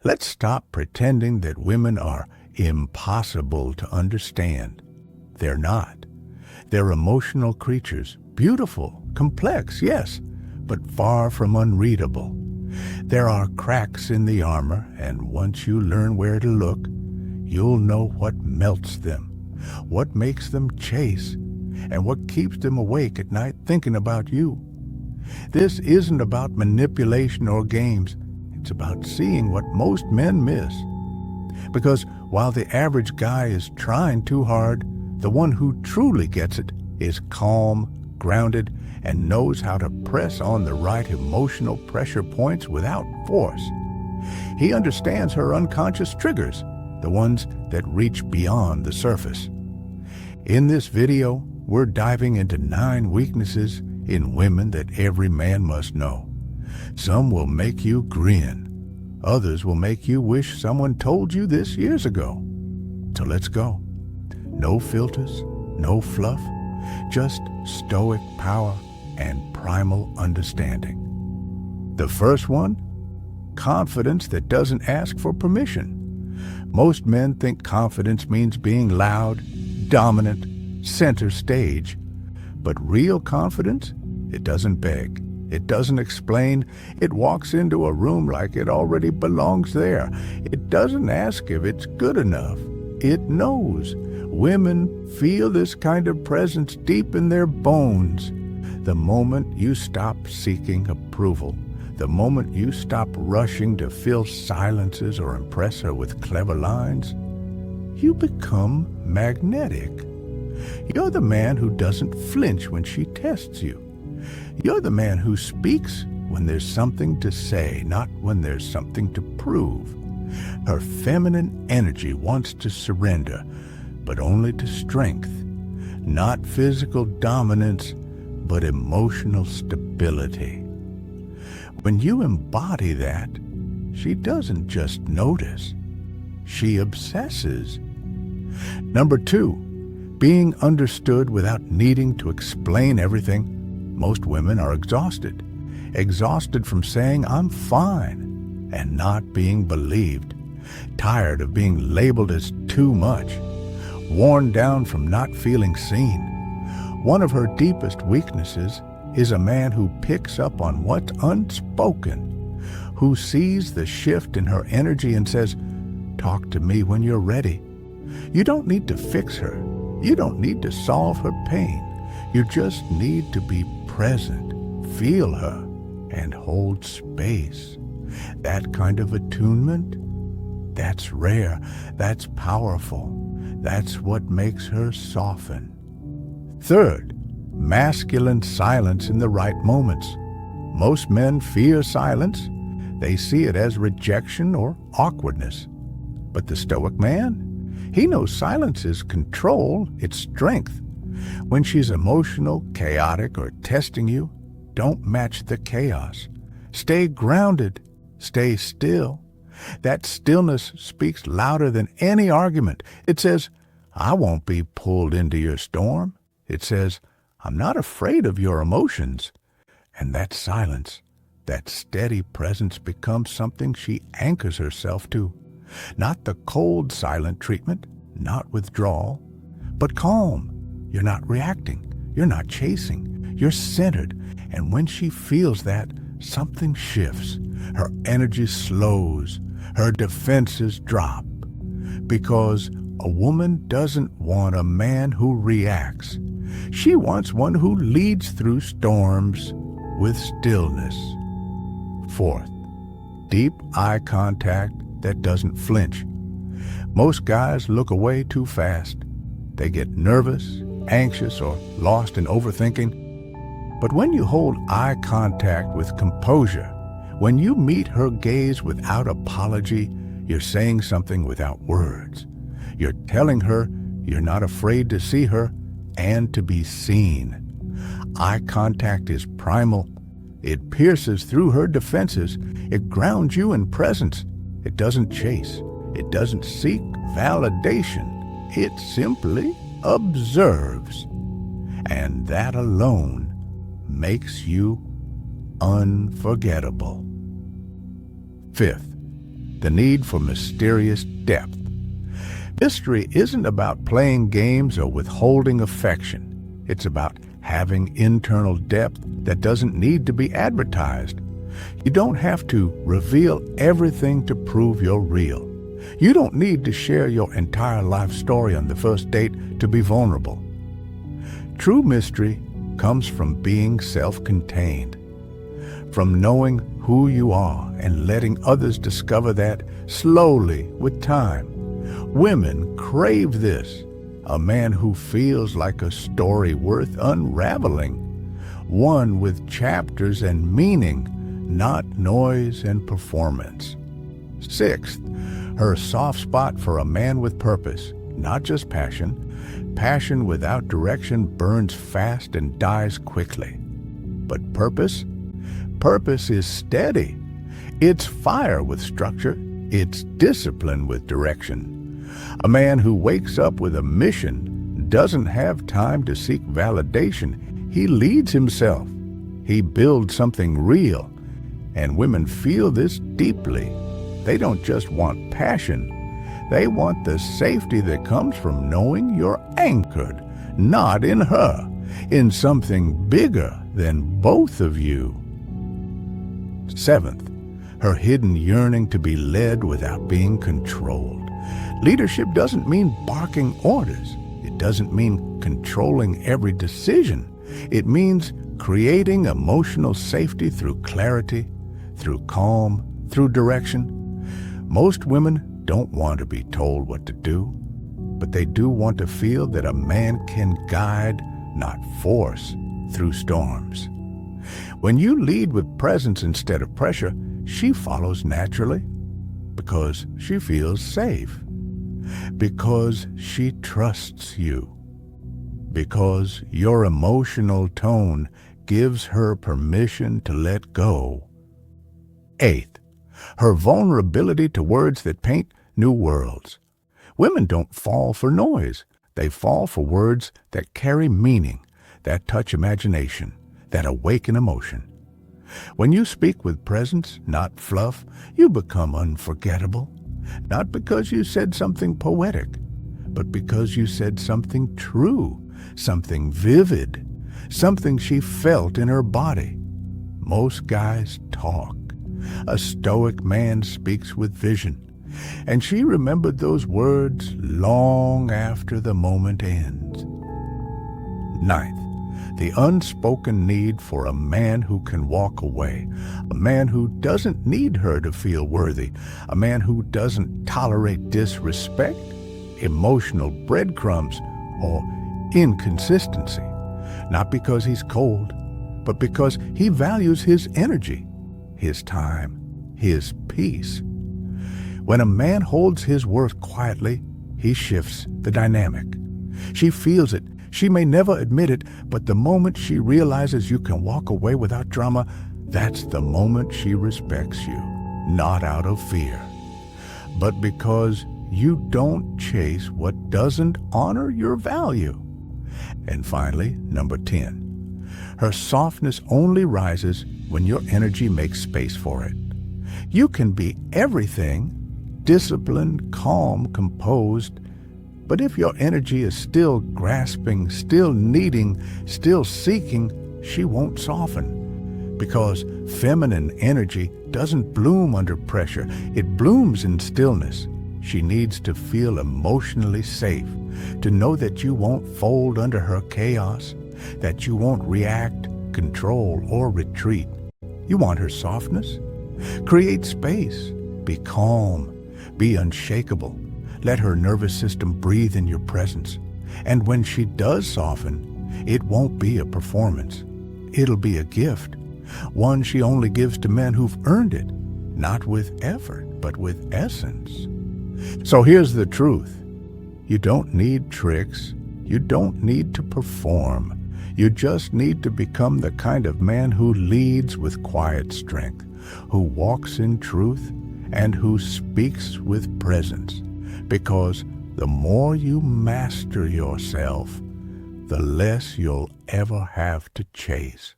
Let's stop pretending that women are impossible to understand. They're not. They're emotional creatures, beautiful, complex, yes, but far from unreadable. There are cracks in the armor, and once you learn where to look, you'll know what melts them, what makes them chase, and what keeps them awake at night thinking about you. This isn't about manipulation or games. It's about seeing what most men miss. Because while the average guy is trying too hard, the one who truly gets it is calm, grounded, and knows how to press on the right emotional pressure points without force. He understands her unconscious triggers, the ones that reach beyond the surface. In this video, we're diving into 9 weaknesses in women that every man must know. Some will make you grin. Others will make you wish someone told you this years ago. So let's go. No filters, no fluff, just stoic power and primal understanding. The first one, confidence that doesn't ask for permission. Most men think confidence means being loud, dominant, center stage. But real confidence, it doesn't beg. It doesn't explain. It walks into a room like it already belongs there. It doesn't ask if it's good enough. It knows. Women feel this kind of presence deep in their bones. The moment you stop seeking approval, the moment you stop rushing to fill silences or impress her with clever lines, you become magnetic. You're the man who doesn't flinch when she tests you. You're the man who speaks when there's something to say, not when there's something to prove. Her feminine energy wants to surrender, but only to strength. Not physical dominance, but emotional stability. When you embody that, she doesn't just notice. She obsesses. Number 2, being understood without needing to explain everything. Most women are exhausted. Exhausted from saying, "I'm fine," and not being believed. Tired of being labeled as too much. Worn down from not feeling seen. One of her deepest weaknesses is a man who picks up on what's unspoken, who sees the shift in her energy and says, "Talk to me when you're ready." You don't need to fix her. You don't need to solve her pain. You just need to be present, feel her, and hold space. That kind of attunement, that's rare, that's powerful. That's what makes her soften. Third, masculine silence in the right moments. Most men fear silence. They see it as rejection or awkwardness. But the Stoic man, he knows silence is control, it's strength. When she's emotional, chaotic, or testing you, don't match the chaos. Stay grounded. Stay still. That stillness speaks louder than any argument. It says, "I won't be pulled into your storm." It says, "I'm not afraid of your emotions." And that silence, that steady presence becomes something she anchors herself to. Not the cold, silent treatment, not withdrawal, but calm. You're not reacting. You're not chasing. You're centered. And when she feels that, something shifts. Her energy slows. Her defenses drop. Because a woman doesn't want a man who reacts. She wants one who leads through storms with stillness. Fourth, deep eye contact that doesn't flinch. Most guys look away too fast. They get nervous, anxious, or lost in overthinking. But when you hold eye contact with composure, when you meet her gaze without apology, you're saying something without words. You're telling her you're not afraid to see her and to be seen. Eye contact is primal. It pierces through her defenses. It grounds you in presence. It doesn't chase. It doesn't seek validation. It simply observes. And that alone makes you unforgettable. Fifth, the need for mysterious depth. Mystery isn't about playing games or withholding affection. It's about having internal depth that doesn't need to be advertised. You don't have to reveal everything to prove you're real. You don't need to share your entire life story on the first date to be vulnerable. True mystery comes from being self-contained, from knowing who you are and letting others discover that slowly with time. Women crave this, a man who feels like a story worth unraveling, one with chapters and meaning, not noise and performance. Sixth, her soft spot for a man with purpose, not just passion. Passion without direction burns fast and dies quickly. But purpose? Purpose is steady. It's fire with structure. It's discipline with direction. A man who wakes up with a mission doesn't have time to seek validation. He leads himself. He builds something real. And women feel this deeply. They don't just want passion. They want the safety that comes from knowing you're anchored, not in her, in something bigger than both of you. Seventh, her hidden yearning to be led without being controlled. Leadership doesn't mean barking orders. It doesn't mean controlling every decision. It means creating emotional safety through clarity, through calm, through direction. Most women don't want to be told what to do, but they do want to feel that a man can guide, not force, through storms. When you lead with presence instead of pressure, she follows naturally because she feels safe, because she trusts you, because your emotional tone gives her permission to let go. Eighth, her vulnerability to words that paint new worlds. Women don't fall for noise. They fall for words that carry meaning, that touch imagination, that awaken emotion. When you speak with presence, not fluff, you become unforgettable. Not because you said something poetic, but because you said something true, something vivid, something she felt in her body. Most guys talk. A stoic man speaks with vision, and she remembered those words long after the moment ends. Ninth, the unspoken need for a man who can walk away, a man who doesn't need her to feel worthy, a man who doesn't tolerate disrespect, emotional breadcrumbs, or inconsistency, not because he's cold, but because he values his energy, his time, his peace. When a man holds his worth quietly, he shifts the dynamic. She feels it. She may never admit it, but the moment she realizes you can walk away without drama, that's the moment she respects you, not out of fear, but because you don't chase what doesn't honor your value. And finally, number 10, her softness only rises when your energy makes space for it. You can be everything, disciplined, calm, composed, but if your energy is still grasping, still needing, still seeking, she won't soften. Because feminine energy doesn't bloom under pressure. It blooms in stillness. She needs to feel emotionally safe, to know that you won't fold under her chaos, that you won't react, control, or retreat. You want her softness? Create space. Be calm. Be unshakable. Let her nervous system breathe in your presence. And when she does soften, it won't be a performance. It'll be a gift, one she only gives to men who've earned it, not with effort, but with essence. So here's the truth. You don't need tricks. You don't need to perform. You just need to become the kind of man who leads with quiet strength, who walks in truth, and who speaks with presence. Because the more you master yourself, the less you'll ever have to chase.